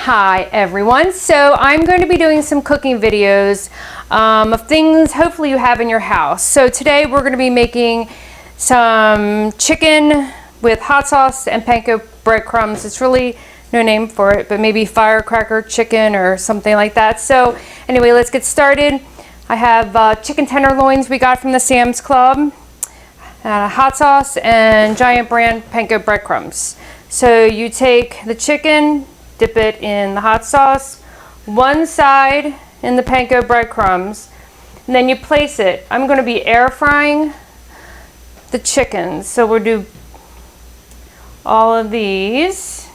Hi everyone, so I'm going to be doing some cooking videos of things hopefully you have in your house. So today we're going to be making some chicken with hot sauce and panko breadcrumbs. It's really no name for it, but maybe Firecracker chicken or something like that. So anyway, let's get started. I have chicken tenderloins we got from the Sam's Club, hot sauce, and Giant brand panko breadcrumbs. So you take the chicken, dip it in the hot sauce, one side in the panko breadcrumbs, and then you place it. I'm going to be air frying the chicken, so we'll do all of these.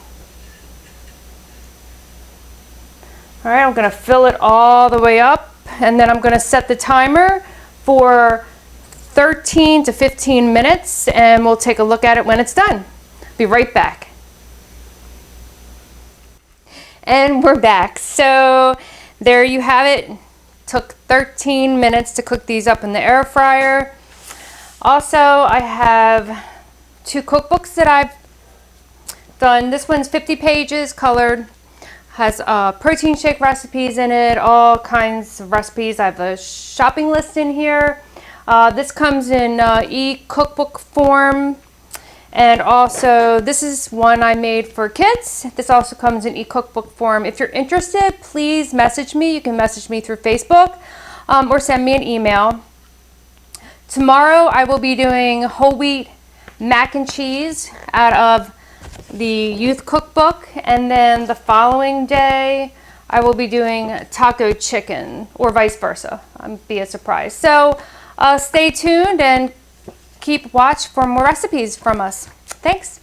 All right, I'm going to fill it all the way up, and then I'm going to set the timer for 13 to 15 minutes, and we'll take a look at it when it's done. Be right back. And we're back. So there you have it. Took 13 minutes to cook these up in the air fryer. Also, I have two cookbooks that I've done. This one's 50 pages, colored, has protein shake recipes in it, all kinds of recipes. I have a shopping list in here. This comes in e-cookbook form. And also, this is one I made for kids. This also comes in e-cookbook form. If you're interested, please message me. You can message me through Facebook or send me an email. Tomorrow, I will be doing whole wheat mac and cheese out of the youth cookbook. And then the following day, I will be doing taco chicken, or vice versa. Be a surprise. So stay tuned and keep watch for more recipes from us. Thanks.